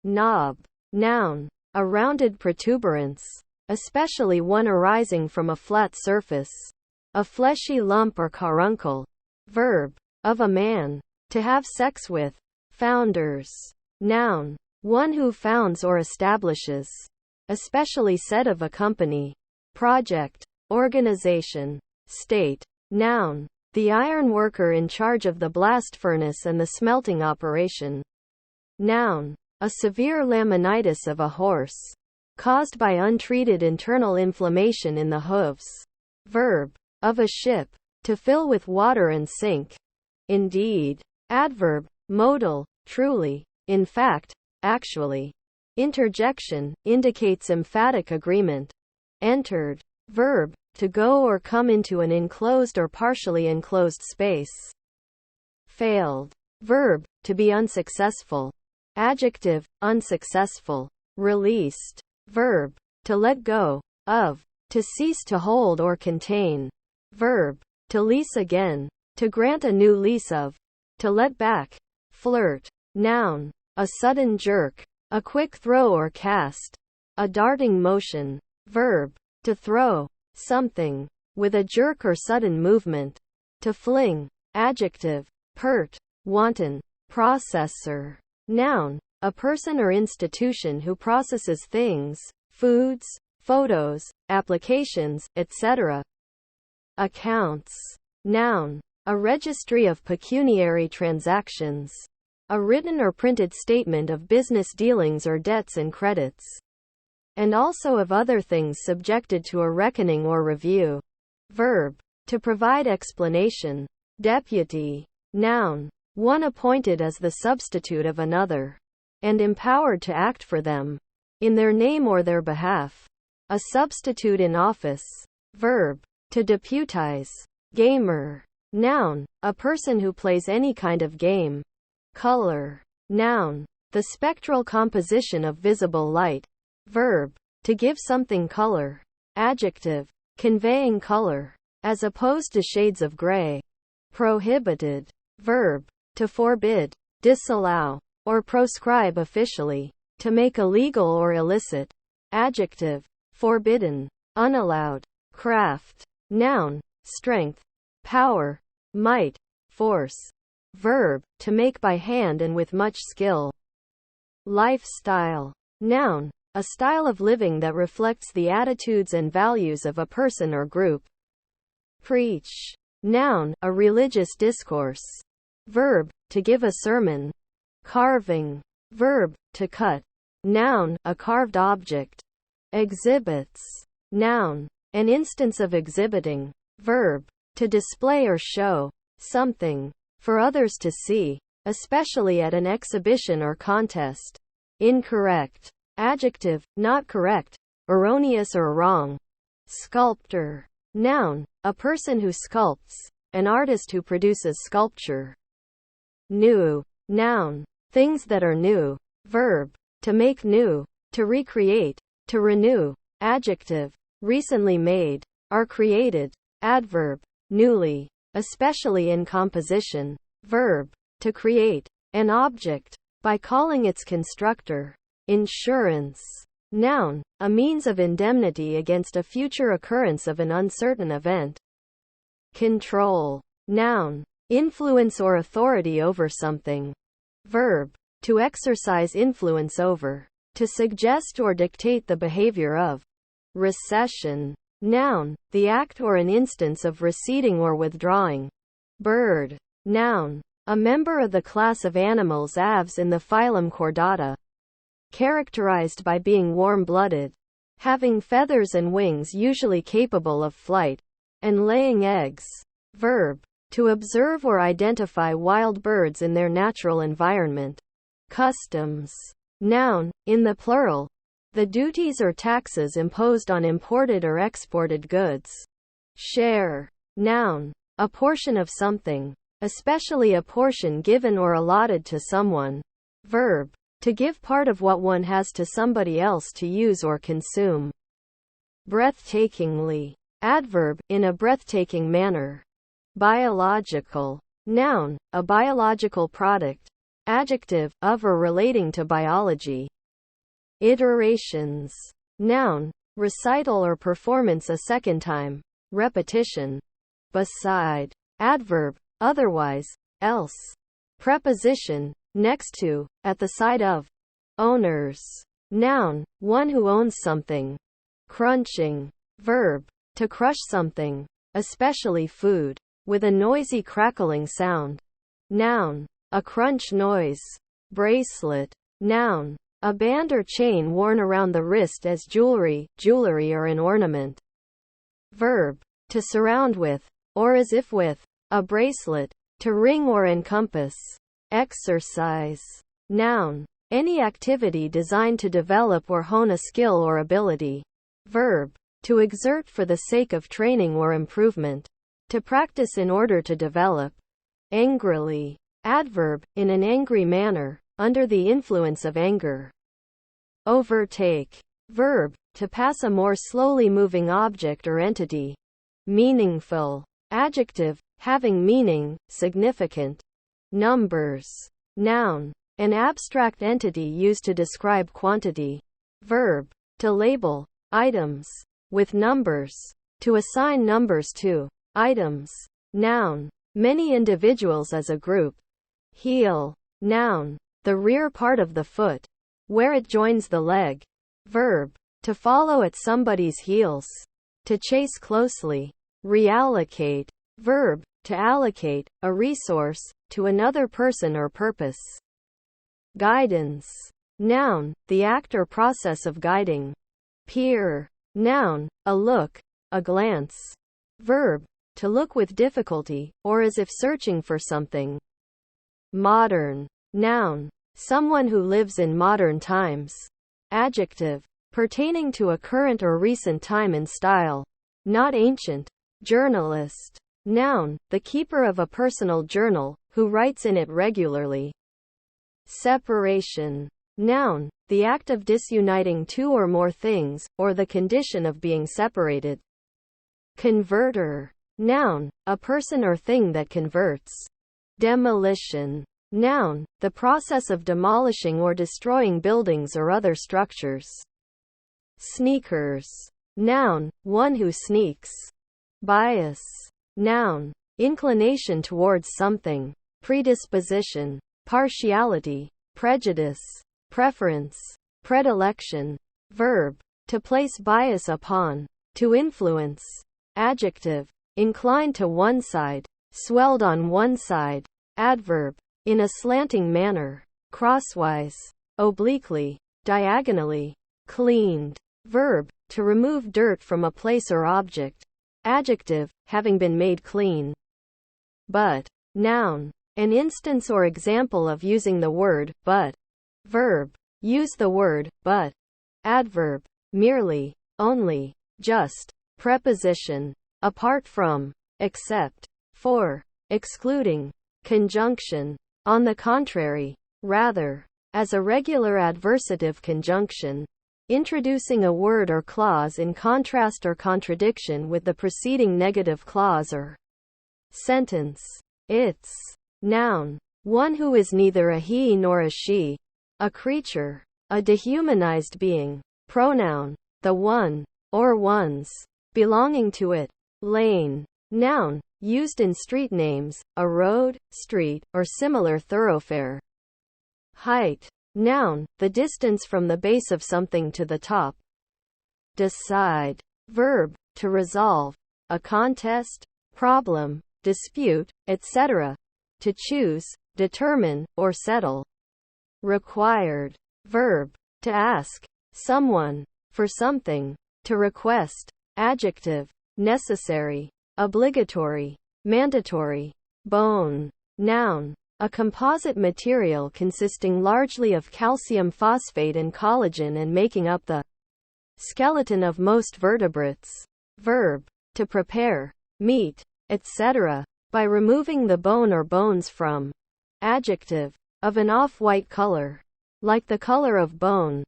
Knob. Noun. A rounded protuberance, especially one arising from a flat surface. A fleshy lump or caruncle. Verb. Of a man. To have sex with. Founders. Noun. One who founds or establishes. Especially said of a company, project, organization. State. Noun. The iron worker in charge of the blast furnace and the smelting operation. Noun. A severe laminitis of a horse, caused by untreated internal inflammation in the hooves. Verb. Of a ship. To fill with water and sink. Indeed. Adverb. Modal. Truly. In fact. Actually. Interjection. Indicates emphatic agreement. Entered. Verb. To go or come into an enclosed or partially enclosed space. Failed. Verb. To be unsuccessful. Adjective. Unsuccessful. Released. Verb. To let go. Of. To cease to hold or contain. Verb. To lease again. To grant a new lease of. To let back. Flirt. Noun. A sudden jerk. A quick throw or cast. A darting motion. Verb. To throw something with a jerk or sudden movement. To fling. Adjective. Pert. Wanton. Processor. Noun. A person or institution who processes things, foods, photos, applications, etc. Accounts. Noun. A registry of pecuniary transactions. A written or printed statement of business dealings or debts and credits. And also of other things subjected to a reckoning or review. Verb. To provide explanation. Deputy. Noun. One appointed as the substitute of another, and empowered to act for them, in their name or their behalf. A substitute in office. Verb. To deputize. Gamer. Noun. A person who plays any kind of game. Color. Noun. The spectral composition of visible light. Verb. To give something color. Adjective. Conveying color, as opposed to shades of gray. Prohibited. Verb. To forbid, disallow, or proscribe officially. To make illegal or illicit. Adjective. Forbidden. Unallowed. Craft. Noun. Strength. Power. Might. Force. Verb. To make by hand and with much skill. Lifestyle. Noun. A style of living that reflects the attitudes and values of a person or group. Preach. Noun. A religious discourse. Verb. To give a sermon. Carving. Verb. To cut. Noun. A carved object. Exhibits. Noun. An instance of exhibiting. Verb. To display or show something for others to see, especially at an exhibition or contest. Incorrect. Adjective. Not correct, erroneous or wrong. Sculptor. Noun. A person who sculpts, an artist who produces sculpture. New. Noun. Things that are new. Verb. To make new, to recreate, to renew. Adjective. Recently made, are created. Adverb. Newly, especially in composition. Verb. To create an object by calling its constructor. Insurance. Noun. A means of indemnity against a future occurrence of an uncertain event. Control. Noun. Influence or authority over something. Verb. To exercise influence over. To suggest or dictate the behavior of. Recession. Noun. The act or an instance of receding or withdrawing. Bird. Noun. A member of the class of animals aves in the phylum Chordata. Characterized by being warm-blooded, having feathers and wings usually capable of flight, and laying eggs. Verb. To observe or identify wild birds in their natural environment. Customs. Noun. In the plural. The duties or taxes imposed on imported or exported goods. Share. Noun. A portion of something, especially a portion given or allotted to someone. Verb. To give part of what one has to somebody else to use or consume. Breathtakingly. Adverb. In a breathtaking manner. Biological. Noun. A biological product. adjective, of or relating to biology. Iterations. Noun, recital or performance a second time, repetition. Beside. Adverb, otherwise, else. Preposition, next to, at the side of. Owners. Noun, one who owns something. Crunching. Verb, to crush something, especially food, with a noisy crackling sound. Noun, a crunch noise. Bracelet. Noun, a band or chain worn around the wrist as jewelry or an ornament. Verb, to surround with, or as if with, a bracelet, to ring or encompass. Exercise. Noun, any activity designed to develop or hone a skill or ability. Verb, to exert for the sake of training or improvement. To practice in order to develop. Angrily. Adverb, in an angry manner, under the influence of anger. Overtake. Verb, to pass a more slowly moving object or entity. Meaningful. Adjective, having meaning, significant. Numbers. Noun, an abstract entity used to describe quantity. Verb, to label items with numbers. To assign numbers to items. Noun, many individuals as a group. Heel. Noun, the rear part of the foot, where it joins the leg. Verb, to follow at somebody's heels. To chase closely. Reallocate. Verb, to allocate a resource to another person or purpose. Guidance. Noun, the act or process of guiding. Peer. Noun, a look, a glance. Verb, to look with difficulty, or as if searching for something. Modern. Noun, someone who lives in modern times. Adjective, pertaining to a current or recent time and style, not ancient. Journalist. Noun, the keeper of a personal journal, who writes in it regularly. Separation. Noun, the act of disuniting two or more things, or the condition of being separated. Converter. Noun, a person or thing that converts. Demolition. Noun, the process of demolishing or destroying buildings or other structures. Sneakers. Noun, one who sneaks. Bias. Noun, inclination towards something. Predisposition. Partiality. Prejudice. Preference. Predilection. Verb, to place bias upon. To influence. Adjective, inclined to one side. Swelled on one side. Adverb, in a slanting manner. Crosswise. Obliquely. Diagonally. Cleaned. Verb, to remove dirt from a place or object. Adjective, having been made clean. But. Noun, an instance or example of using the word but. Verb, use the word but. Adverb, merely, only, just. Preposition, apart from, except, for, excluding. Conjunction, on the contrary, rather, as a regular adversative conjunction, introducing a word or clause in contrast or contradiction with the preceding negative clause or sentence. It's. Noun, one who is neither a he nor a she, a creature, a dehumanized being. Pronoun, the one, or ones, belonging to it. Lane. Noun, used in street names, a road, street, or similar thoroughfare. Height. Noun, the distance from the base of something to the top. Decide. Verb, to resolve. A contest, problem, dispute, etc. To choose, determine, or settle. Required. Verb, to ask someone for something. To request. Adjective, necessary, obligatory, mandatory. Bone. Noun, a composite material consisting largely of calcium phosphate and collagen and making up the skeleton of most vertebrates. Verb, to prepare meat, etc. by removing the bone or bones from. Adjective, of an off-white color, like the color of bone.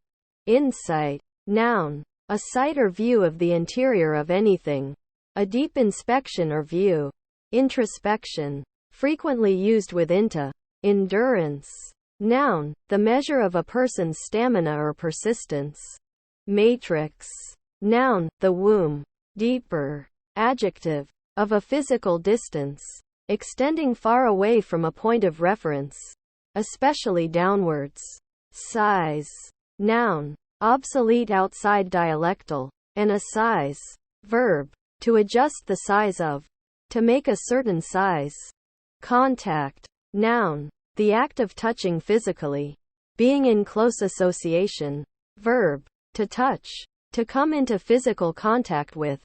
Insight. Noun, a sight or view of the interior of anything. A deep inspection or view. Introspection, frequently used with into. Endurance. Noun, the measure of a person's stamina or persistence. Matrix. Noun, the womb. Deeper. Adjective, of a physical distance, extending far away from a point of reference, especially downwards. Size. Noun, obsolete outside dialectal. And a size. Verb, to adjust the size of, to make a certain size. Contact. Noun, the act of touching physically, being in close association. Verb, to touch, to come into physical contact with.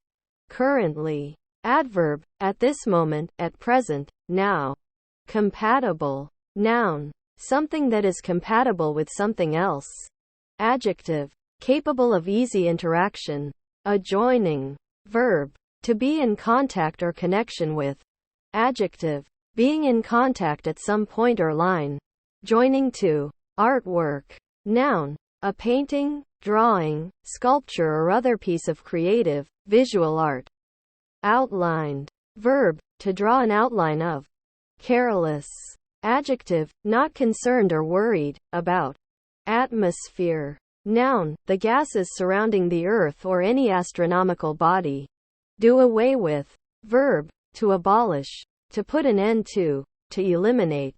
Currently. Adverb, at this moment, at present, now. Compatible. Noun, something that is compatible with something else. Adjective, capable of easy interaction. Adjoining. Verb, to be in contact or connection with. Adjective, being in contact at some point or line. Joining to. Artwork. Noun, a painting, drawing, sculpture or other piece of creative, visual art. Outlined. Verb, to draw an outline of. Careless. Adjective, not concerned or worried about. Atmosphere. Noun, the gases surrounding the Earth or any astronomical body. Do away with. Verb, to abolish, to put an end to eliminate.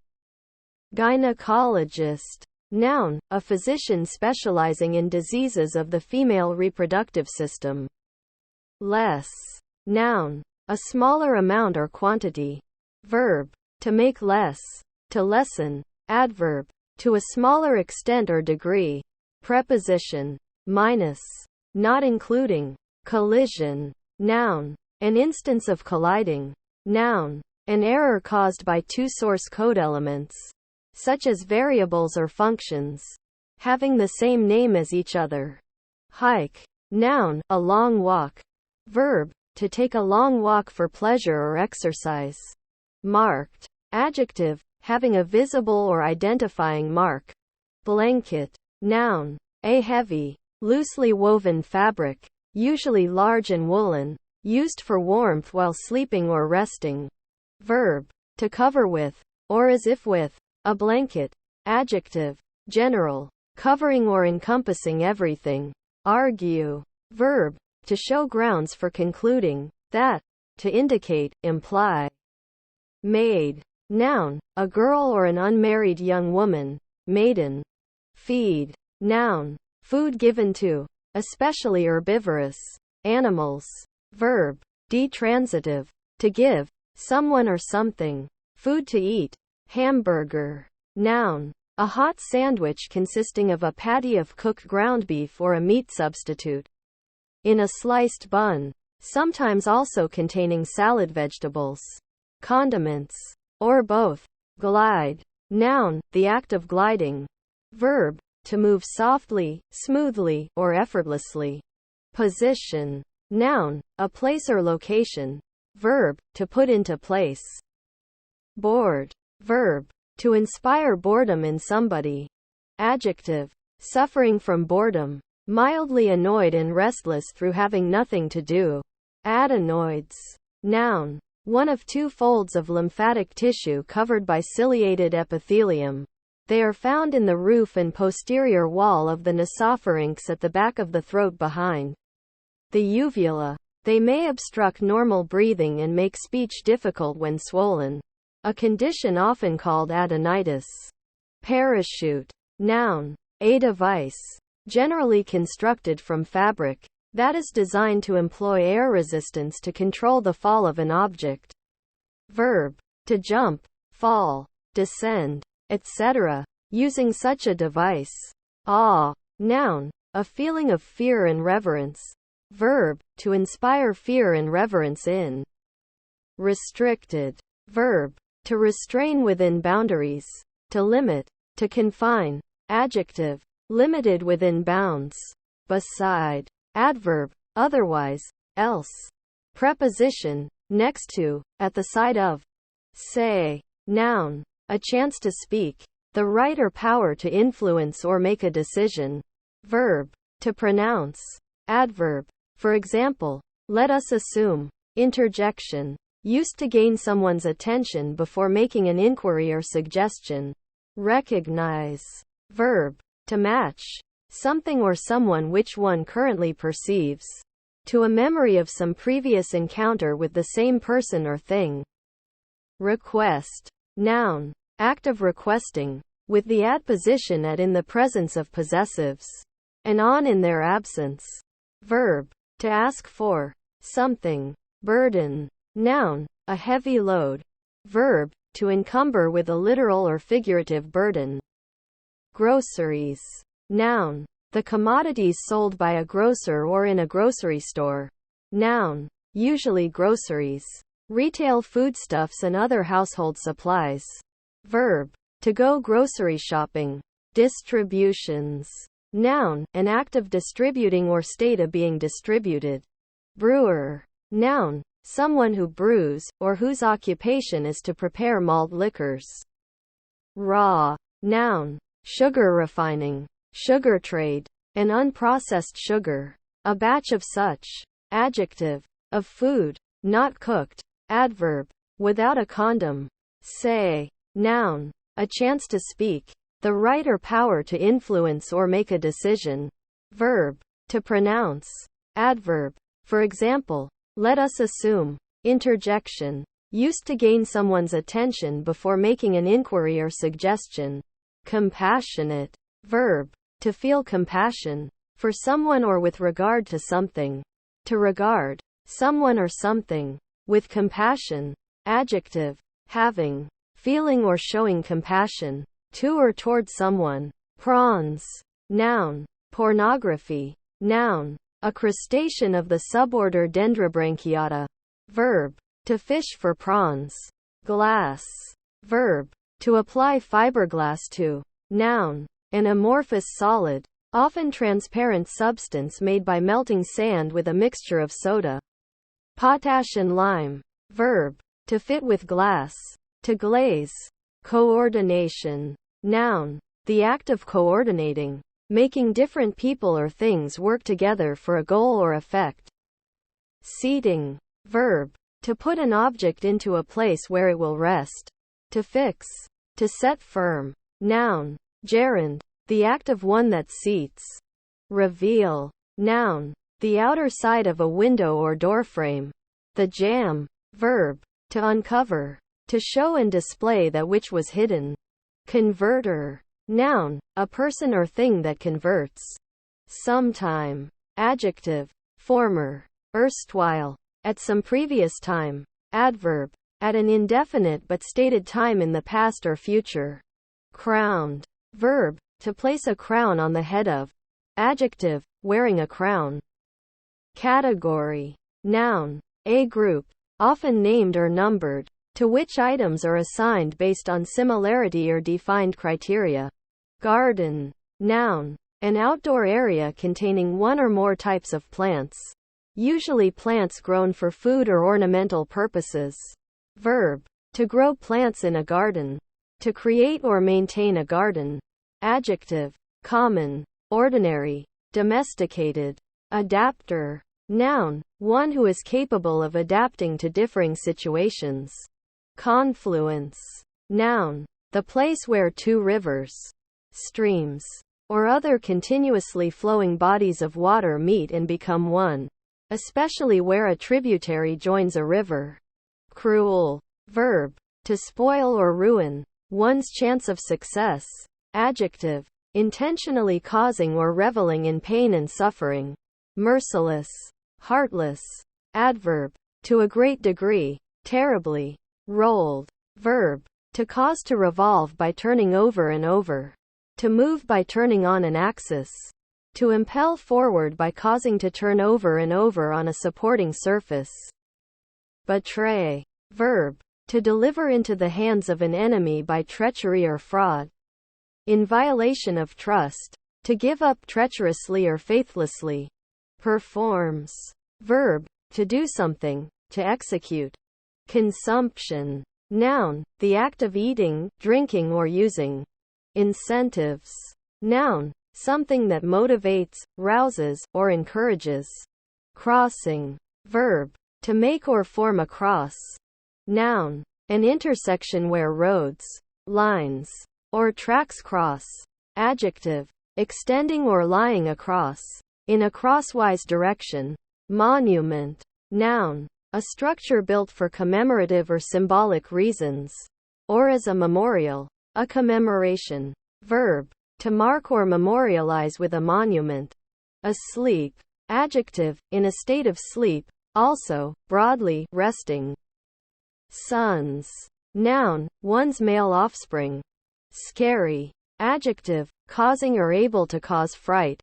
Gynecologist. Noun, a physician specializing in diseases of the female reproductive system. Less. Noun, a smaller amount or quantity. Verb, to make less, to lessen. Adverb, to a smaller extent or degree. Preposition. Minus. Not including. Collision. Noun, an instance of colliding. Noun, an error caused by two source code elements, such as variables or functions, having the same name as each other. Hike. Noun, a long walk. Verb, to take a long walk for pleasure or exercise. Marked. Adjective, having a visible or identifying mark. Blanket. Noun, a heavy, loosely woven fabric, usually large and woolen, used for warmth while sleeping or resting. Verb, to cover with, or as if with, a blanket. Adjective, general, covering or encompassing everything. Argue. Verb, to show grounds for concluding that, to indicate, imply. Maid. Noun, a girl or an unmarried young woman. Maiden. Feed. Noun, food given to, especially herbivorous, animals. Verb, detransitive, to give, someone or something, food to eat. Hamburger. Noun, a hot sandwich consisting of a patty of cooked ground beef or a meat substitute. In a sliced bun, sometimes also containing salad vegetables. Condiments. Or both. Glide. Noun, the act of gliding. Verb, to move softly, smoothly, or effortlessly. Position. Noun, a place or location. Verb, to put into place. Bored. Verb, to inspire boredom in somebody. Adjective, suffering from boredom. Mildly annoyed and restless through having nothing to do. Adenoids. Noun, one of two folds of lymphatic tissue covered by ciliated epithelium. They are found in the roof and posterior wall of the nasopharynx at the back of the throat behind the uvula. They may obstruct normal breathing and make speech difficult when swollen. A condition often called adenitis. Parachute. Noun, a device, generally constructed from fabric, that is designed to employ air resistance to control the fall of an object. Verb, to jump, fall, descend, etc., using such a device. Awe. Noun, a feeling of fear and reverence. Verb, to inspire fear and reverence in. Restricted. Verb, to restrain within boundaries, to limit, to confine. Adjective, limited within bounds. Beside. Adverb, otherwise, else. Preposition, next to, at the side of. Say. Noun, a chance to speak, the right or power to influence or make a decision. Verb, to pronounce. Adverb, for example, let us assume. Interjection, used to gain someone's attention before making an inquiry or suggestion. Recognize. Verb. To match something or someone which one currently perceives to a memory of some previous encounter with the same person or thing. Request. Noun. Act of requesting, with the adposition at in the presence of possessives, and on in their absence. Verb. To ask for something. Burden. Noun. A heavy load. Verb. To encumber with a literal or figurative burden. Groceries. Noun. The commodities sold by a grocer or in a grocery store. Noun. Usually groceries, retail foodstuffs and other household supplies. Verb. To go grocery shopping. Distributions. Noun. An act of distributing or state of being distributed. Brewer. Noun. Someone who brews, or whose occupation is to prepare malt liquors. Raw. Noun. Sugar refining. Sugar trade. An unprocessed sugar. A batch of such. Adjective. Of food. Not cooked. Adverb. Without a condom. Say. Noun. A chance to speak. The right or power to influence or make a decision. Verb. To pronounce. Adverb. For example, let us assume. Interjection. Used to gain someone's attention before making an inquiry or suggestion. Compassionate. Verb. To feel compassion for someone or with regard to something. To regard someone or something with compassion. Adjective. Having, feeling or showing compassion to or toward someone. Prawns. Noun. Pornography. Noun. A crustacean of the suborder Dendrobranchiata. Verb. To fish for prawns. Glass. Verb. To apply fiberglass to. Noun. An amorphous solid, often transparent substance made by melting sand with a mixture of soda, potash and lime. Verb. To fit with glass. To glaze. Coordination. Noun. The act of coordinating, making different people or things work together for a goal or effect. Seating. Verb. To put an object into a place where it will rest. To fix. To set firm. Noun. Gerund. The act of one that seats. Reveal. Noun. The outer side of a window or door frame. The jam. Verb. To uncover. To show and display that which was hidden. Converter. Noun. A person or thing that converts. Sometime. Adjective. Former. Erstwhile. At some previous time. Adverb. At an indefinite but stated time in the past or future. Crowned. Verb. To place a crown on the head of. Adjective. Wearing a crown. Category. Noun. A group, often named or numbered, to which items are assigned based on similarity or defined criteria. Garden. Noun. An outdoor area containing one or more types of plants. Usually plants grown for food or ornamental purposes. Verb. To grow plants in a garden. To create or maintain a garden. Adjective. Common. Ordinary. Domesticated. Adapter. Noun. One who is capable of adapting to differing situations. Confluence. Noun. The place where two rivers, streams, or other continuously flowing bodies of water meet and become one, especially where a tributary joins a river. Cruel. Verb. To spoil or ruin one's chance of success. Adjective. Intentionally causing or reveling in pain and suffering. Merciless. Heartless. Adverb. To a great degree. Terribly. Rolled. Verb. To cause to revolve by turning over and over. To move by turning on an axis. To impel forward by causing to turn over and over on a supporting surface. Betray. Verb. To deliver into the hands of an enemy by treachery or fraud. In violation of trust. To give up treacherously or faithlessly. Performs. Verb. To do something. To execute. Consumption. Noun. The act of eating, drinking or using. Incentives. Noun. Something that motivates, rouses, or encourages. Crossing. Verb. To make or form a cross. Noun. An intersection where roads, lines, or tracks cross. Adjective, extending or lying across, in a crosswise direction. Monument. Noun, a structure built for commemorative or symbolic reasons, or as a memorial, a commemoration. Verb, to mark or memorialize with a monument. Asleep. Adjective, in a state of sleep, also, broadly, resting. Sons. Noun, one's male offspring. Scary. Adjective, causing or able to cause fright.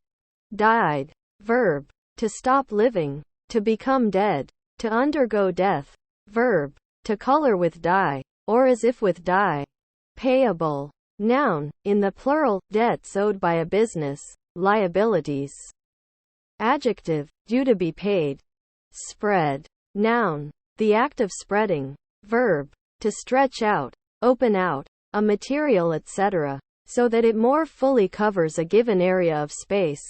Died. Verb, to stop living, to become dead, to undergo death. Verb, to color with dye, or as if with dye. Payable. Noun, in the plural, debts owed by a business, liabilities. Adjective, due to be paid. Spread. Noun, the act of spreading. Verb, to stretch out, open out, a material etc., so that it more fully covers a given area of space.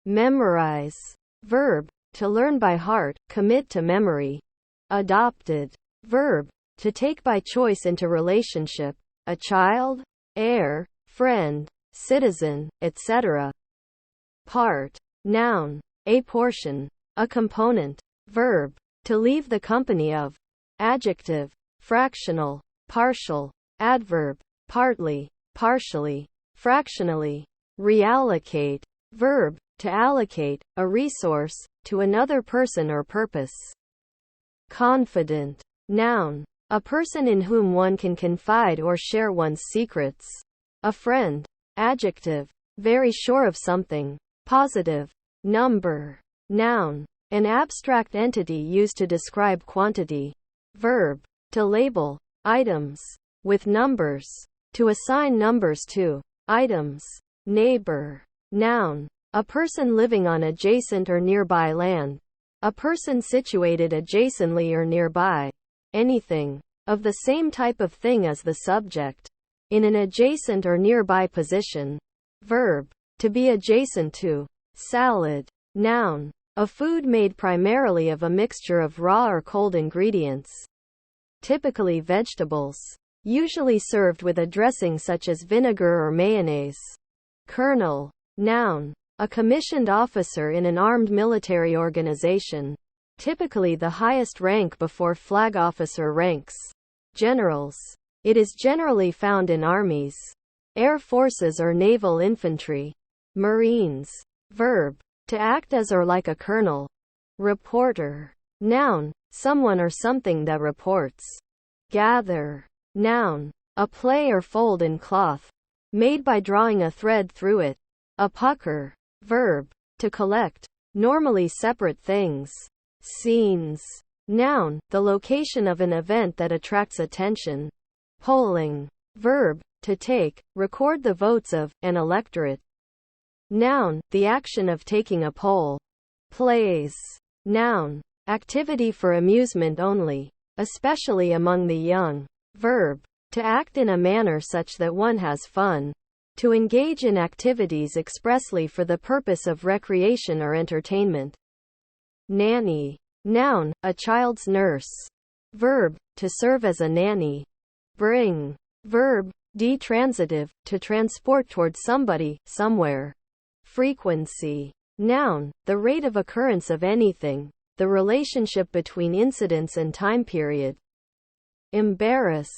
Memorize. Verb, to learn by heart, commit to memory. Adopted. Verb, to take by choice into relationship, a child, heir, friend, citizen, etc. Part. Noun, a portion, a component. Verb, to leave the company of. Adjective, fractional, partial. Adverb, partly, partially, fractionally. Reallocate. Verb, to allocate, a resource, to another person or purpose. Confident. Noun, a person in whom one can confide or share one's secrets. A friend. Adjective, very sure of something. Positive. Number. Noun, an abstract entity used to describe quantity. Verb, to label items with numbers, to assign numbers to items. Neighbor. Noun, a person living on adjacent or nearby land. A person situated adjacently or nearby. Anything of the same type of thing as the subject, in an adjacent or nearby position. Verb, to be adjacent to. Salad. Noun, a food made primarily of a mixture of raw or cold ingredients, typically vegetables, usually served with a dressing such as vinegar or mayonnaise. Colonel. Noun, a commissioned officer in an armed military organization, typically the highest rank before flag officer ranks. Generals. It is generally found in armies, air forces or naval infantry. Marines. Verb, to act as or like a colonel. Reporter. Noun, someone or something that reports. Gather. Noun, a play or fold in cloth, made by drawing a thread through it. A pucker. Verb, to collect, normally separate things. Scenes. Noun, the location of an event that attracts attention. Polling. Verb, to take, record the votes of, an electorate. Noun, the action of taking a poll. Plays. Noun, activity for amusement only, especially among the young. Verb, to act in a manner such that one has fun. To engage in activities expressly for the purpose of recreation or entertainment. Nanny. Noun, a child's nurse. Verb, to serve as a nanny. Bring. Verb, detransitive, to transport towards somebody, somewhere. Frequency. Noun, the rate of occurrence of anything, the relationship between incidents and time period. Embarrass.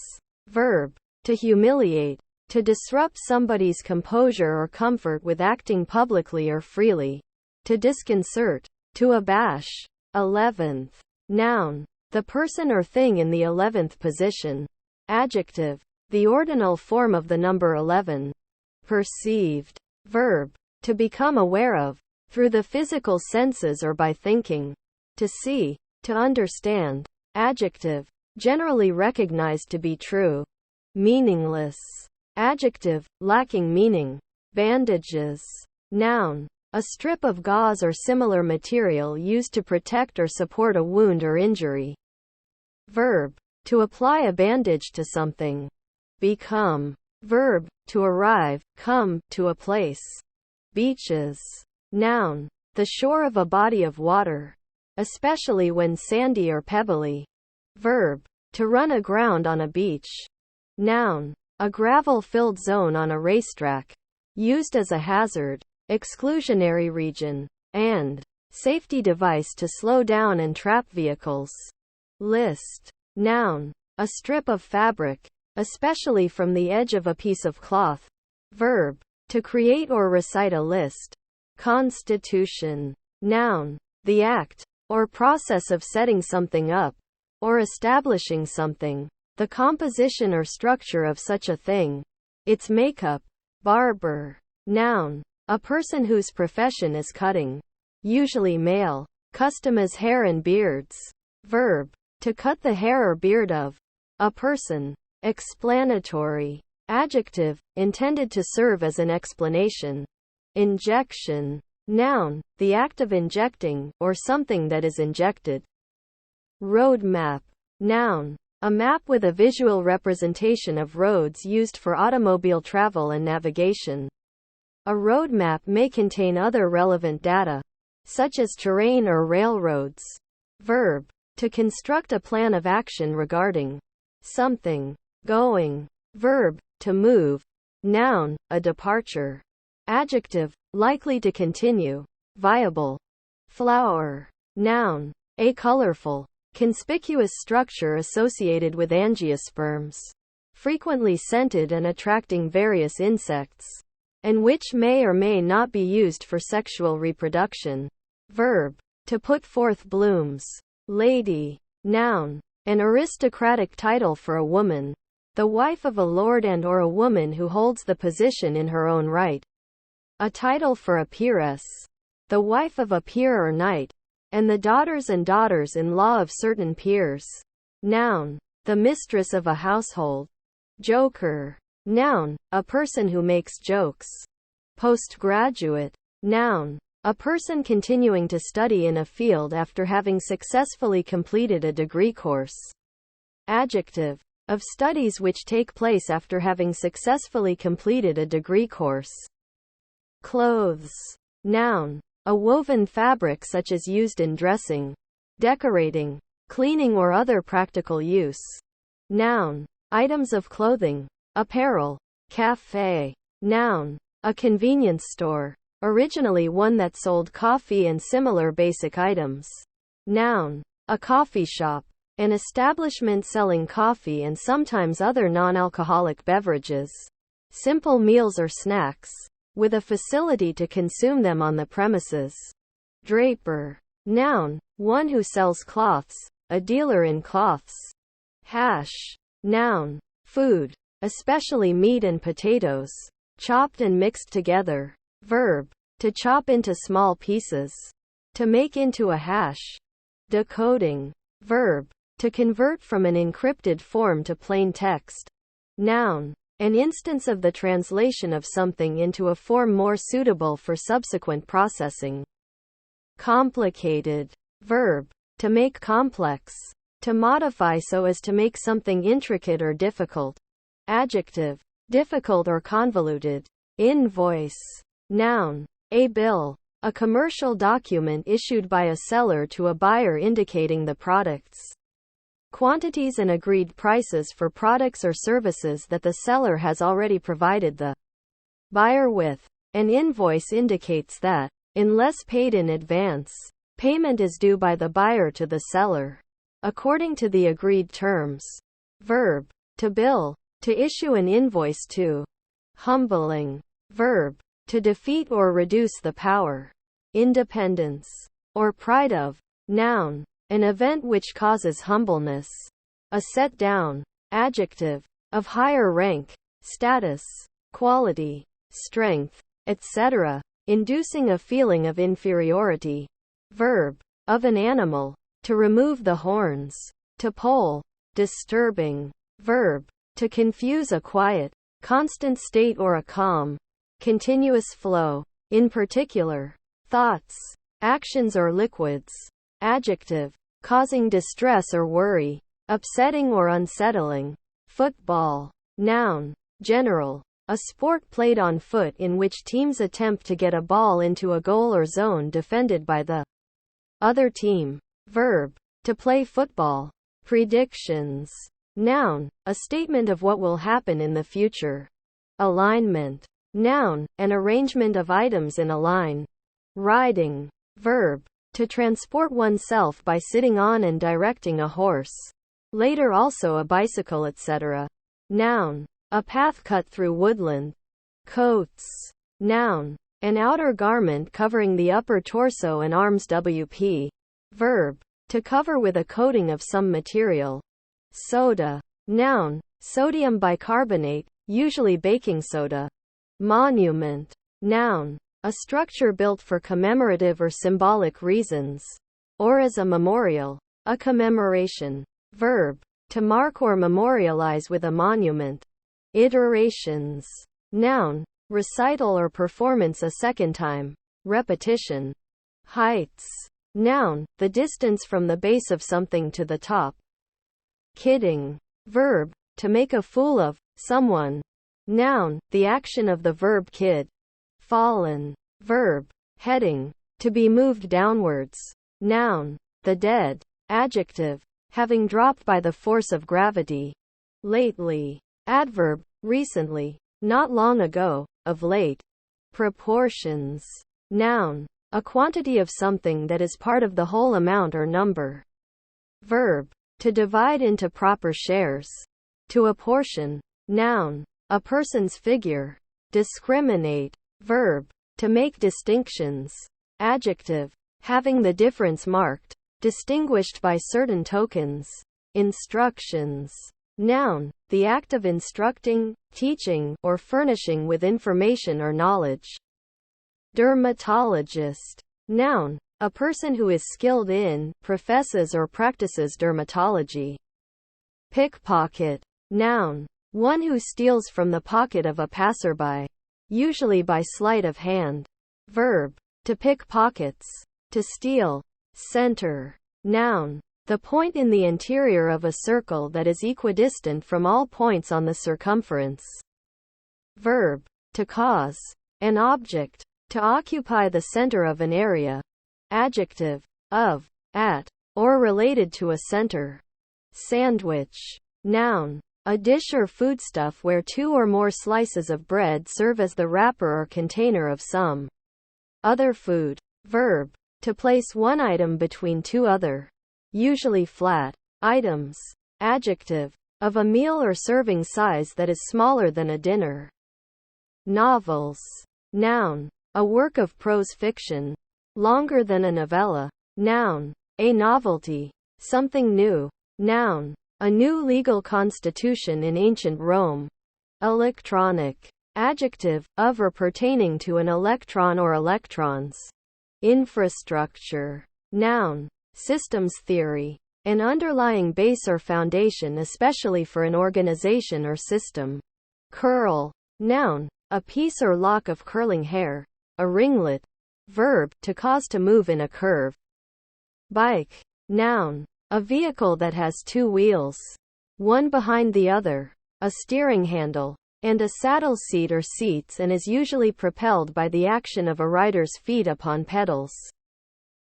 Verb, to humiliate, to disrupt somebody's composure or comfort with acting publicly or freely. To disconcert, to abash. 11th. Noun, the person or thing in the 11th position. Adjective, the ordinal form of the number 11. Perceived. Verb, to become aware of, through the physical senses or by thinking. To see, to understand. Adjective, generally recognized to be true. Meaningless. Adjective, lacking meaning. Bandages. Noun, a strip of gauze or similar material used to protect or support a wound or injury. Verb, to apply a bandage to something. Become. Verb, to arrive, come, to a place. Beaches. Noun, the shore of a body of water, especially when sandy or pebbly. Verb, to run aground on a beach. Noun, a gravel-filled zone on a racetrack, used as a hazard, exclusionary region, and safety device to slow down and trap vehicles. List. Noun. A strip of fabric, especially from the edge of a piece of cloth. Verb. To create or recite a list. Constitution. Noun. The act, or process of setting something up, or establishing something. The composition or structure of such a thing. Its makeup. Barber. Noun. A person whose profession is cutting. Usually male. Custom as hair and beards. Verb. To cut the hair or beard of a person. Explanatory. Adjective. Intended to serve as an explanation. Injection. Noun. The act of injecting, or something that is injected. Roadmap. Noun. A map with a visual representation of roads used for automobile travel and navigation. A roadmap may contain other relevant data, such as terrain or railroads. Verb. To construct a plan of action regarding something. Going. Verb. To move. Noun. A departure. Adjective. Likely to continue. Viable. Flower. Noun. A colorful, conspicuous structure associated with angiosperms, frequently scented and attracting various insects, and which may or may not be used for sexual reproduction. Verb. To put forth blooms. Lady. Noun. An aristocratic title for a woman, the wife of a lord and or a woman who holds the position in her own right. A title for a peeress, the wife of a peer or knight, and the daughters and daughters-in-law of certain peers. Noun. The mistress of a household. Joker. Noun. A person who makes jokes. Postgraduate. Noun. A person continuing to study in a field after having successfully completed a degree course. Adjective. Of studies which take place after having successfully completed a degree course. Clothes. Noun. A woven fabric such as used in dressing, decorating, cleaning or other practical use. Noun. Items of clothing. Apparel. Cafe. Noun. A convenience store. Originally one that sold coffee and similar basic items. Noun. A coffee shop. An establishment selling coffee and sometimes other non-alcoholic beverages. Simple meals or snacks, with a facility to consume them on the premises. Draper. Noun. One who sells cloths, a dealer in cloths. Hash. Noun. Food, especially meat and potatoes, chopped and mixed together. Verb. To chop into small pieces. To make into a hash. Decoding. Verb. To convert from an encrypted form to plain text. Noun. An instance of the translation of something into a form more suitable for subsequent processing. Complicated. Verb. To make complex. To modify so as to make something intricate or difficult. Adjective. Difficult or convoluted. Invoice. Noun. A bill. A commercial document issued by a seller to a buyer indicating the product's quantities and agreed prices for products or services that the seller has already provided the buyer with. An invoice indicates that, unless paid in advance, payment is due by the buyer to the seller, according to the agreed terms. Verb. To bill. To issue an invoice to. Humbling. Verb. To defeat or reduce the power, independence, or pride of. Noun. An event which causes humbleness. A set down. Adjective. Of higher rank, status, quality, strength, etc., inducing a feeling of inferiority. Verb. Of an animal. To remove the horns. To poll. Disturbing. Verb. To confuse a quiet, constant state or a calm, continuous flow, in particular, thoughts, actions or liquids. Adjective. Causing distress or worry, upsetting or unsettling. Football. Noun. General. A sport played on foot in which teams attempt to get a ball into a goal or zone defended by the other team. Verb. To play football. Predictions. Noun, a statement of what will happen in the future. Alignment. Noun, an arrangement of items in a line. Riding. Verb, to transport oneself by sitting on and directing a horse. Later also a bicycle, etc. Noun, a path cut through woodland. Coats. Noun, an outer garment covering the upper torso and arms. WP. Verb, to cover with a coating of some material. Soda. Noun, sodium bicarbonate, usually baking soda. Monument. Noun, a structure built for commemorative or symbolic reasons, or as a memorial. A commemoration. Verb, to mark or memorialize with a monument. Iterations. Noun, recital or performance a second time. Repetition. Heights. Noun, the distance from the base of something to the top. Kidding. Verb, to make a fool of someone. Noun, the action of the verb kid. Fallen. Verb, heading, to be moved downwards. Noun, the dead. Adjective, having dropped by the force of gravity. Lately. Adverb, recently, not long ago, of late. Proportions. Noun, a quantity of something that is part of the whole amount or number. Verb, to divide into proper shares. To apportion. Noun, a person's figure. Discriminate. Verb, to make distinctions. Adjective, having the difference marked, distinguished by certain tokens. Instructions. Noun, the act of instructing, teaching, or furnishing with information or knowledge. Dermatologist. Noun, a person who is skilled in, professes or practices dermatology. Pickpocket. Noun, one who steals from the pocket of a passerby, usually by sleight of hand. Verb, to pick pockets. To steal. Center. Noun, the point in the interior of a circle that is equidistant from all points on the circumference. Verb, to cause. An object, to occupy the center of an area. Adjective, of, at, or related to a center. Sandwich. Noun, a dish or foodstuff where two or more slices of bread serve as the wrapper or container of some other food. Verb, to place one item between two other, usually flat, items. Adjective, of a meal or serving size that is smaller than a dinner. Novels. Noun, a work of prose fiction, longer than a novella. Noun, a novelty, something new. Noun, a new legal constitution in ancient Rome. Electronic. Adjective, of or pertaining to an electron or electrons. Infrastructure. Noun, systems theory, an underlying base or foundation especially for an organization or system. Curl. Noun, a piece or lock of curling hair. A ringlet. Verb, to cause to move in a curve. Bike. Noun, a vehicle that has two wheels, one behind the other, a steering handle, and a saddle seat or seats, and is usually propelled by the action of a rider's feet upon pedals.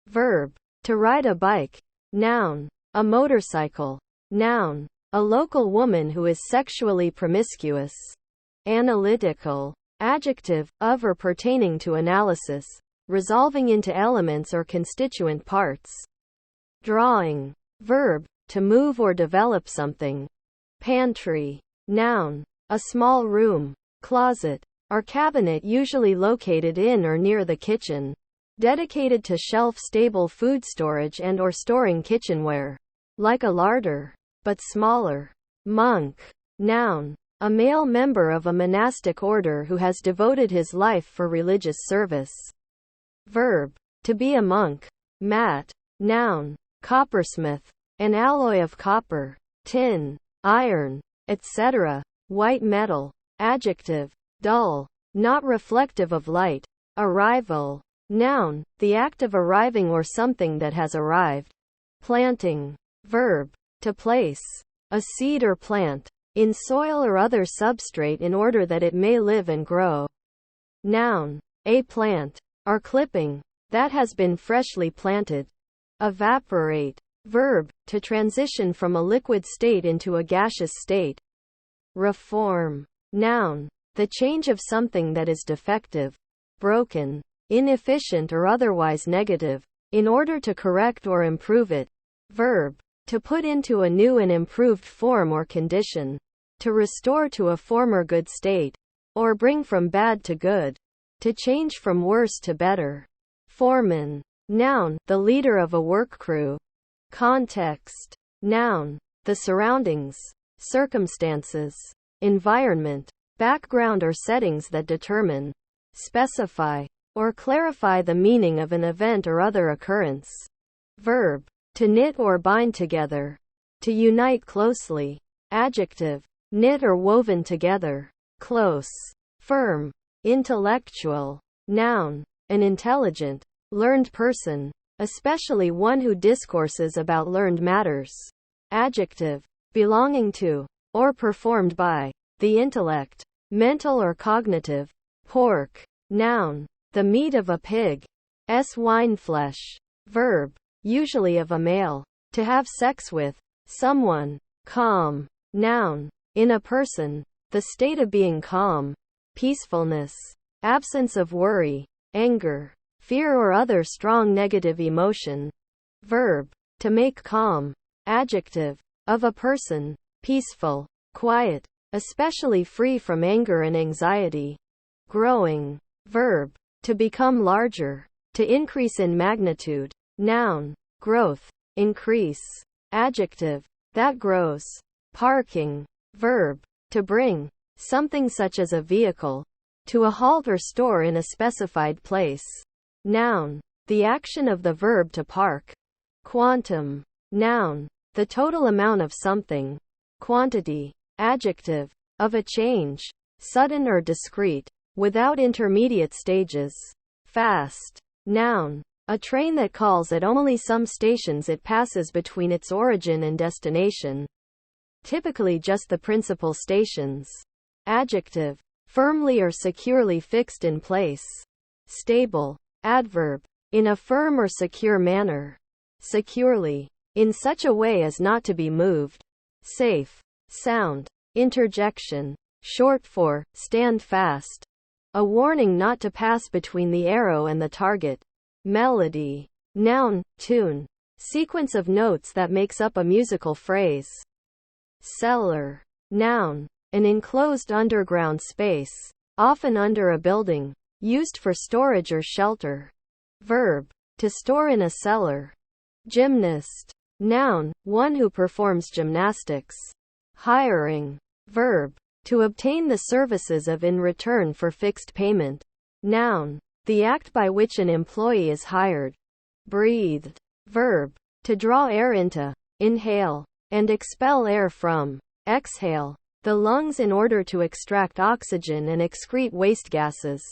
Verb, to ride a bike. Noun, a motorcycle. Noun, a local woman who is sexually promiscuous. Analytical. Adjective, of or pertaining to analysis, resolving into elements or constituent parts. Drawing. Verb, to move or develop something. Pantry. Noun, a small room, closet, or cabinet usually located in or near the kitchen, dedicated to shelf-stable food storage and or storing kitchenware. Like a larder, but smaller. Monk. Noun, a male member of a monastic order who has devoted his life for religious service. Verb, to be a monk. Mat. Noun, coppersmith, an alloy of copper, tin, iron, etc. White metal. Adjective, dull, not reflective of light. Arrival. Noun, the act of arriving or something that has arrived. Planting. Verb, to place a seed or plant in soil or other substrate in order that it may live and grow. Noun, a plant or clipping that has been freshly planted. Evaporate. Verb, to transition from a liquid state into a gaseous state. Reform. Noun, the change of something that is defective, broken, inefficient or otherwise negative, in order to correct or improve it. Verb, to put into a new and improved form or condition, to restore to a former good state, or bring from bad to good, to change from worse to better. Foreman. Noun, the leader of a work crew. Context. Noun, the surroundings, circumstances, environment, background or settings that determine, specify, or clarify the meaning of an event or other occurrence. Verb, to knit or bind together, to unite closely. Adjective, knit or woven together, close, firm, intellectual. Noun, an intelligent, learned person, especially one who discourses about learned matters. Adjective, belonging to, or performed by, the intellect, mental or cognitive. Pork. Noun, the meat of a pig. Swine flesh. Verb, usually of a male, to have sex with someone. Calm. Noun, in a person, the state of being calm, peacefulness, absence of worry, anger, fear or other strong negative emotion. Verb, to make calm. Adjective, of a person, peaceful, quiet, especially free from anger and anxiety. Growing. Verb, to become larger, to increase in magnitude. Noun, growth, increase. Adjective, that grows. Parking. Verb, to bring something such as a vehicle to a halt or store in a specified place. Noun, the action of the verb to park. Quantum. Noun, the total amount of something. Quantity. Adjective, of a change, sudden or discrete, without intermediate stages. Fast. Noun, a train that calls at only some stations it passes between its origin and destination. Typically just the principal stations. Adjective, firmly or securely fixed in place. Stable. Adverb, in a firm or secure manner. Securely, in such a way as not to be moved. Safe. Sound. Interjection, short for stand fast. A warning not to pass between the arrow and the target. Melody. Noun, tune, sequence of notes that makes up a musical phrase. Cellar. Noun, an enclosed underground space, often under a building, used for storage or shelter. Verb, to store in a cellar. Gymnast. Noun, one who performs gymnastics. Hiring. Verb, to obtain the services of in return for fixed payment. Noun, the act by which an employee is hired. Breathed. Verb, to draw air into, inhale, and expel air from, exhale, the lungs in order to extract oxygen and excrete waste gases.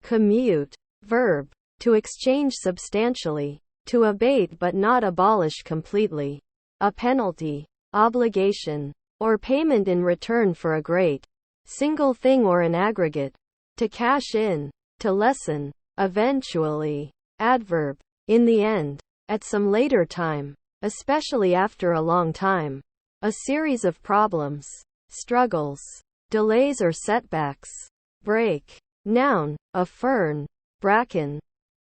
Commute. Verb, to exchange substantially, to abate but not abolish completely. A penalty, obligation, or payment in return for a great single thing or an aggregate. To cash in, to lessen, eventually. Adverb, in the end, at some later time, especially after a long time. A series of problems, struggles, delays or setbacks. Break. Noun, a fern, bracken.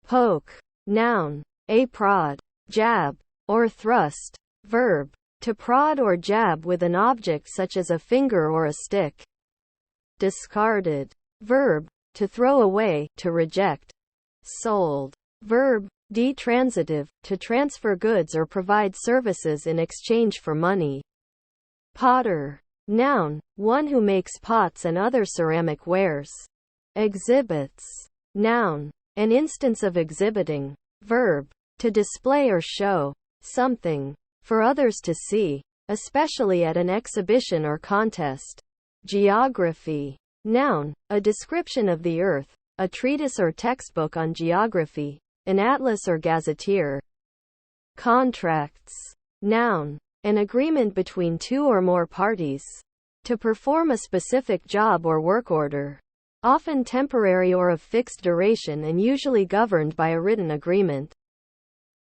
Poke. Noun, a prod, jab, or thrust. Verb, to prod or jab with an object such as a finger or a stick. Discarded. Verb, to throw away, to reject. Sold. Verb, detransitive, to transfer goods or provide services in exchange for money. Potter. Noun, one who makes pots and other ceramic wares. Exhibits. Noun, an instance of exhibiting. Verb, to display or show something for others to see, especially at an exhibition or contest. Geography. Noun, a description of the earth, a treatise or textbook on geography, an atlas or gazetteer. Contracts. Noun, an agreement between two or more parties to perform a specific job or work order, often temporary or of fixed duration and usually governed by a written agreement.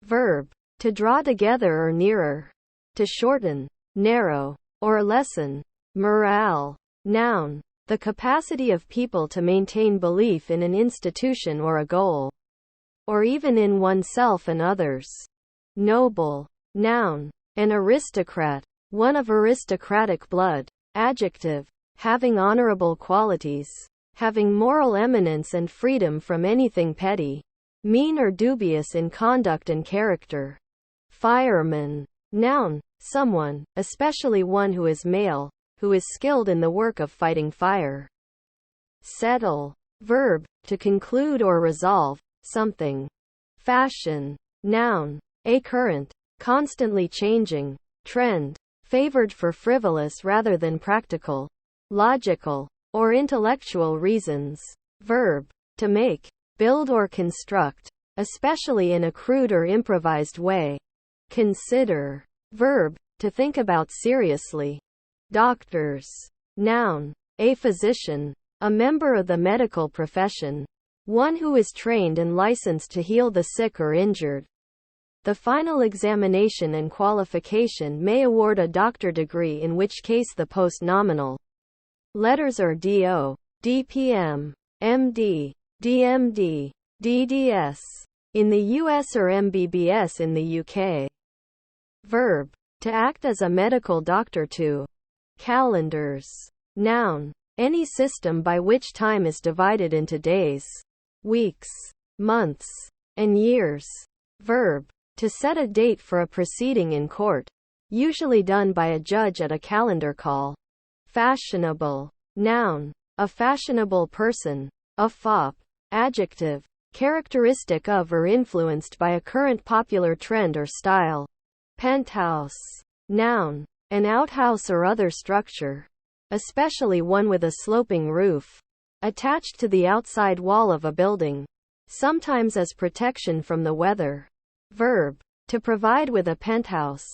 Verb, To draw together or nearer. To shorten, narrow, or lessen. Morale. Noun. The capacity of people to maintain belief in an institution or a goal, or even in oneself and others. Noble. Noun. An aristocrat. One of aristocratic blood. Adjective. Having honorable qualities. Having moral eminence and freedom from anything petty, mean or dubious in conduct and character. Fireman. Noun. Someone, especially one who is male, who is skilled in the work of fighting fire. Settle. Verb. To conclude or resolve something. Fashion. Noun. A current, constantly changing, trend, favored for frivolous rather than practical, logical, or intellectual reasons. Verb. To make, build or construct, especially in a crude or improvised way. Consider. Verb. To think about seriously. Doctors. Noun. A physician, a member of the medical profession, one who is trained and licensed to heal the sick or injured. The final examination and qualification may award a doctor degree, in which case the post-nominal letters are DO, DPM, MD, DMD, DDS in the US or MBBS in the UK. Verb. To act as a medical doctor. To. Calendars. Noun. Any system by which time is divided into days, weeks, months, and years. Verb. To set a date for a proceeding in court, usually done by a judge at a calendar call. Fashionable. Noun. A fashionable person. A fop. Adjective. Characteristic of or influenced by a current popular trend or style. Penthouse. Noun. An outhouse or other structure, especially one with a sloping roof, attached to the outside wall of a building, sometimes as protection from the weather. Verb. To provide with a penthouse,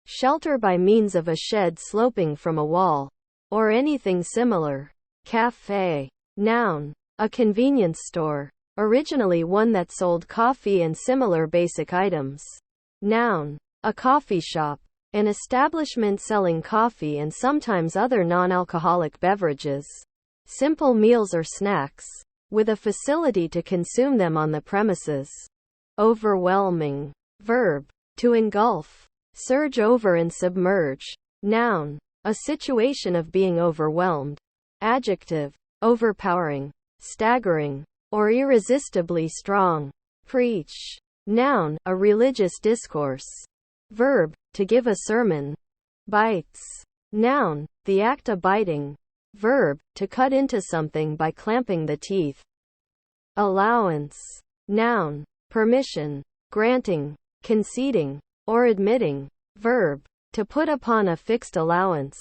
shelter by means of a shed sloping from a wall, or anything similar. Café. Noun. A convenience store, originally one that sold coffee and similar basic items. Noun. A coffee shop, an establishment selling coffee and sometimes other non-alcoholic beverages, simple meals or snacks, with a facility to consume them on the premises. Overwhelming. Verb. To engulf, surge over and submerge. Noun. A situation of being overwhelmed. Adjective. Overpowering, staggering, or irresistibly strong. Preach. Noun. A religious discourse. Verb. To give a sermon. Bites. Noun. The act of biting. Verb. To cut into something by clamping the teeth. Allowance. Noun. Permission, granting, conceding, or admitting. Verb. To put upon a fixed allowance,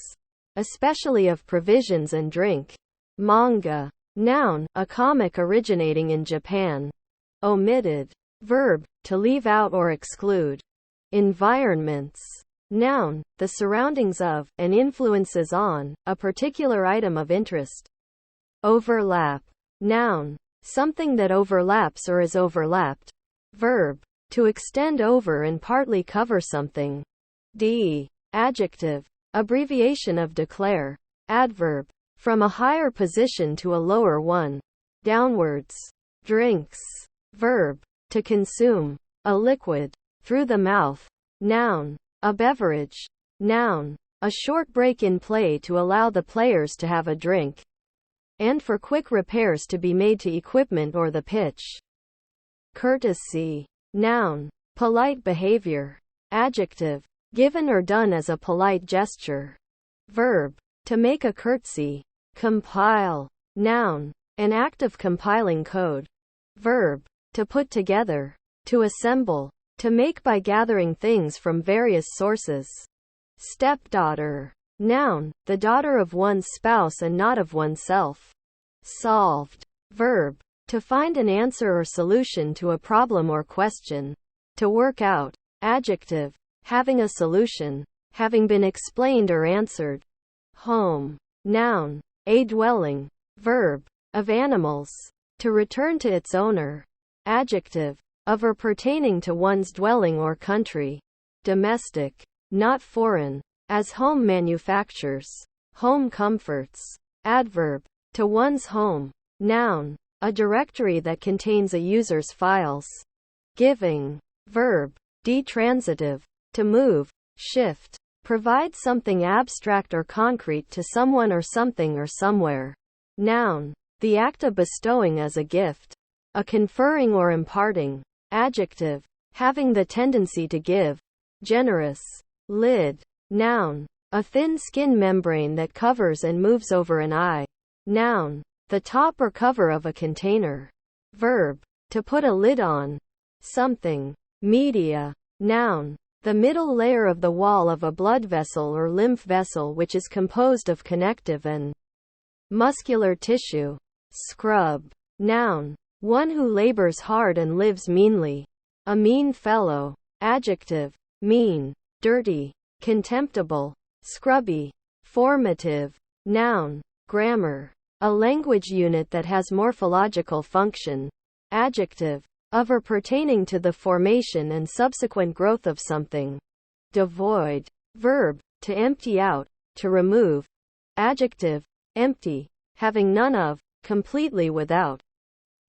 especially of provisions and drink. Manga. Noun. A comic originating in Japan. Omitted. Verb. To leave out or exclude. Environments. Noun. The surroundings of, and influences on, a particular item of interest. Overlap. Noun. Something that overlaps or is overlapped. Verb. To extend over and partly cover something. Adjective. Abbreviation of declare. Adverb. From a higher position to a lower one. Downwards. Drinks. Verb. To consume. A liquid. Through the mouth. Noun. A beverage. Noun. A short break in play to allow the players to have a drink, and for quick repairs to be made to equipment or the pitch. Courtesy. Noun. Polite behavior. Adjective. Given or done as a polite gesture. Verb. To make a curtsy. Compile. Noun. An act of compiling code. Verb. To put together. To assemble. To make by gathering things from various sources. Stepdaughter. Noun. The daughter of one's spouse and not of oneself. Solved. Verb. To find an answer or solution to a problem or question. To work out. Adjective. Having a solution. Having been explained or answered. Home. Noun. A dwelling. Verb. Of animals. To return to its owner. Adjective. of or pertaining to one's dwelling or country. Domestic, not foreign, as home manufactures, home comforts. Adverb, to one's home. Noun, a directory that contains a user's files. Giving. Verb, detransitive, to move, shift. Provide something abstract or concrete to someone or something or somewhere. Noun, the act of bestowing as a gift. A conferring or imparting. Adjective, having the tendency to give. Generous. Lid. Noun, a thin skin membrane that covers and moves over an eye. Noun, the top or cover of a container. Verb, to put a lid on something. Media. Noun, the middle layer of the wall of a blood vessel or lymph vessel which is composed of connective and muscular tissue. Scrub. Noun, one who labors hard and lives meanly. A mean fellow. Adjective, mean, dirty, contemptible, scrubby. Formative. Noun, grammar, a language unit that has morphological function. Adjective, of or pertaining to the formation and subsequent growth of something. Devoid. Verb, to empty out, to remove. Adjective, empty, having none of, completely without.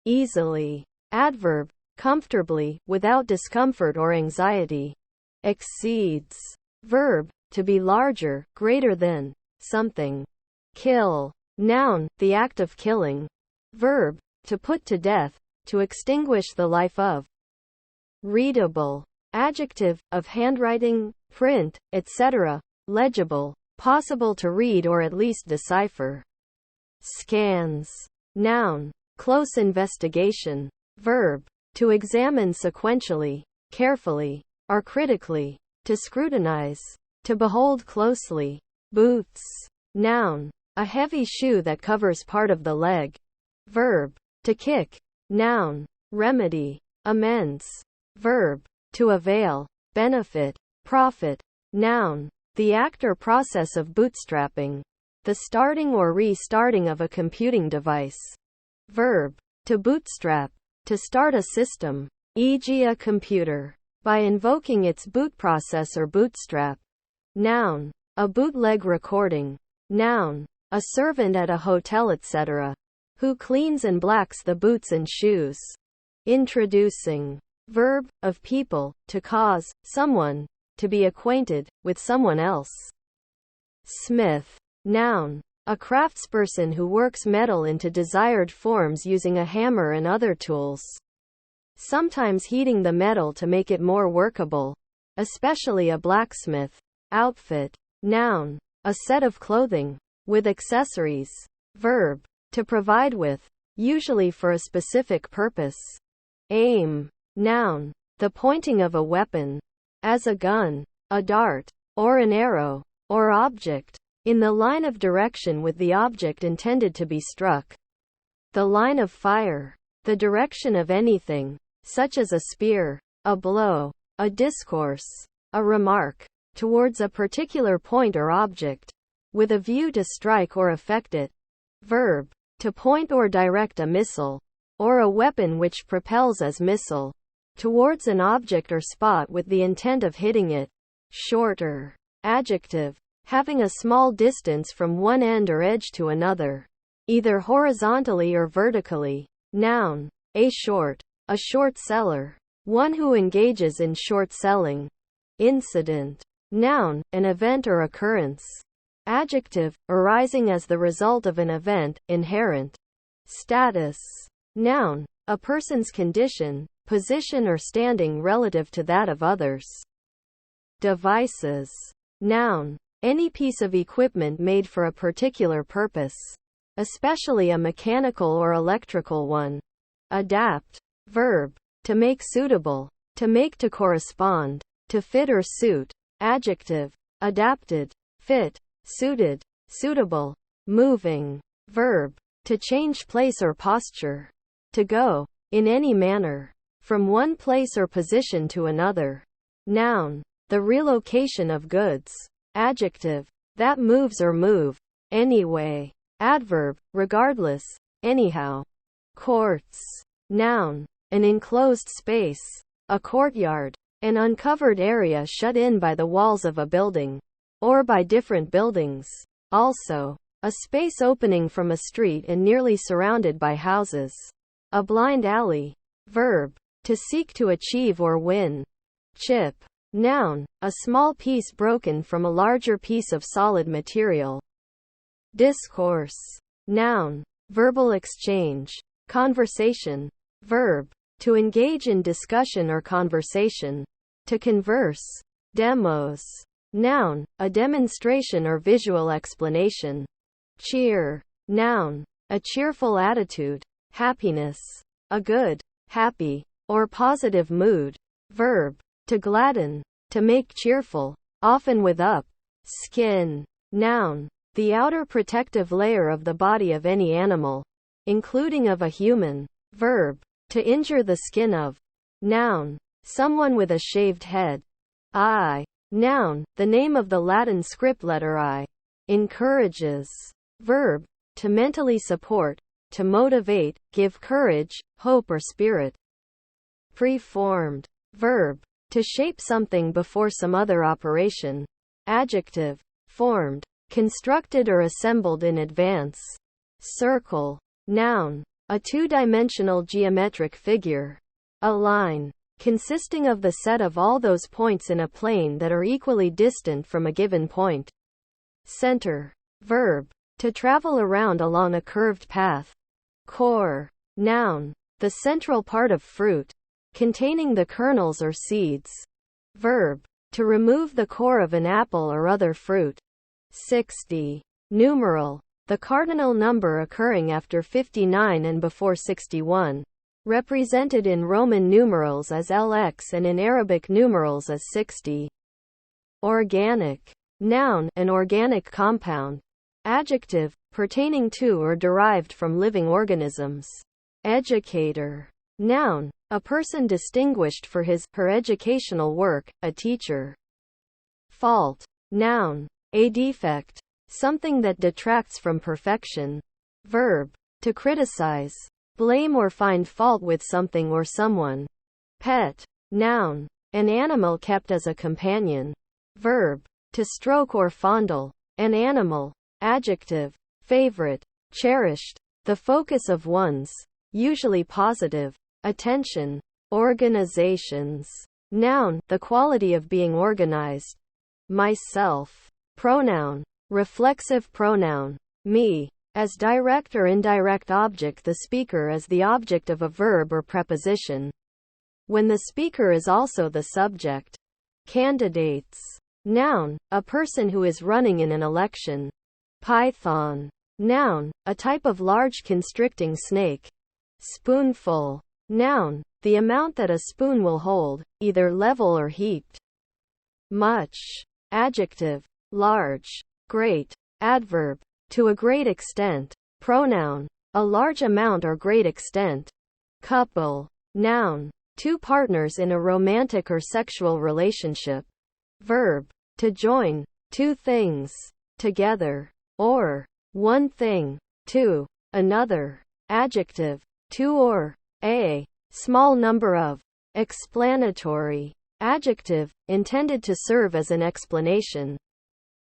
Easily. Adverb, comfortably, without discomfort or anxiety. Exceeds. Verb, to be larger, greater than, something. Kill. Noun, the act of killing. Verb, to put to death, to extinguish the life of. Readable. Adjective, of handwriting, print, etc., legible, possible to read or at least decipher. Scans. Noun, close investigation. Verb, to examine sequentially, carefully, or critically, to scrutinize, to behold closely. Boots. Noun, a heavy shoe that covers part of the leg. Verb, to kick. Noun, remedy, amends. Verb, to avail, benefit, profit. Noun, the act or process of bootstrapping. The starting or restarting of a computing device. Verb, to bootstrap, to start a system, e.g. a computer, by invoking its boot process or bootstrap. Noun, a bootleg recording. Noun, a servant at a hotel etc., who cleans and blacks the boots and shoes. Introducing. Verb, of people, to cause, someone, to be acquainted, with someone else. Smith. Noun, a craftsperson who works metal into desired forms using a hammer and other tools. Sometimes heating the metal to make it more workable, especially a blacksmith. Outfit. Noun, a set of clothing, with accessories. Verb, to provide with, usually for a specific purpose. Aim. Noun, the pointing of a weapon, as a gun, a dart, or an arrow, or object, in the line of direction with the object intended to be struck. The line of fire, the direction of anything, such as a spear, a blow, a discourse, a remark, towards a particular point or object, with a view to strike or affect it. Verb, to point or direct a missile, or a weapon which propels as missile, towards an object or spot with the intent of hitting it. Shorter. Adjective, having a small distance from one end or edge to another, either horizontally or vertically. Noun, a short seller, one who engages in short selling. Incident. Noun, an event or occurrence. Adjective, arising as the result of an event, inherent. Status. Noun, a person's condition, position or standing relative to that of others. Devices. Noun, any piece of equipment made for a particular purpose, especially a mechanical or electrical one. Adapt. Verb, to make suitable, to make to correspond, to fit or suit. Adjective, adapted, fit, suited, suitable. Moving. Verb, to change place or posture. To go, in any manner, from one place or position to another. Noun, the relocation of goods. Adjective, that moves or move. Anyway. Adverb, regardless, anyhow. Courts. Noun, an enclosed space, a courtyard, an uncovered area shut in by the walls of a building, or by different buildings. Also, a space opening from a street and nearly surrounded by houses. A blind alley. Verb, to seek to achieve or win. Chip. Noun, a small piece broken from a larger piece of solid material. Discourse. Noun, verbal exchange. Conversation. Verb, to engage in discussion or conversation. To converse. Demos. Noun, a demonstration or visual explanation. Cheer. Noun, a cheerful attitude. Happiness, a good, happy, or positive mood. Verb, to gladden, to make cheerful, often with up. Skin. Noun, the outer protective layer of the body of any animal, including of a human. Verb, to injure the skin of. Noun, someone with a shaved head. I. Noun, the name of the Latin script letter I. Encourages. Verb, to mentally support, to motivate, give courage, hope or spirit. Preformed. Verb, to shape something before some other operation. Adjective. Formed, constructed or assembled in advance. Circle. Noun, a two-dimensional geometric figure. A line, consisting of the set of all those points in a plane that are equally distant from a given point. Center. Verb, to travel around along a curved path. Core. Noun, the central part of fruit, containing the kernels or seeds. Verb, to remove the core of an apple or other fruit. 60. Numeral, the cardinal number occurring after 59 and before 61. Represented in Roman numerals as LX and in Arabic numerals as 60. Organic. Noun, an organic compound. Adjective, pertaining to or derived from living organisms. Educator. Noun, a person distinguished for his/her educational work, a teacher. Fault. Noun, a defect, something that detracts from perfection. Verb, to criticize, blame or find fault with something or someone. Pet. Noun, an animal kept as a companion. Verb, to stroke or fondle, an animal. Adjective, favorite, cherished, the focus of one's, usually positive, attention. Organizations. Noun, the quality of being organized. Myself. Pronoun, reflexive pronoun. Me, as direct or indirect object, the speaker as the object of a verb or preposition, when the speaker is also the subject. Candidates. Noun, a person who is running in an election. Python. Noun, a type of large constricting snake. Spoonful. Noun, the amount that a spoon will hold, either level or heaped. Much. Adjective, large, great. Adverb, to a great extent. Pronoun, a large amount or great extent. Couple. Noun, two partners in a romantic or sexual relationship. Verb, to join, two things, together, or one thing, to another. Adjective, two or a small number of. Explanatory. Adjective, intended to serve as an explanation.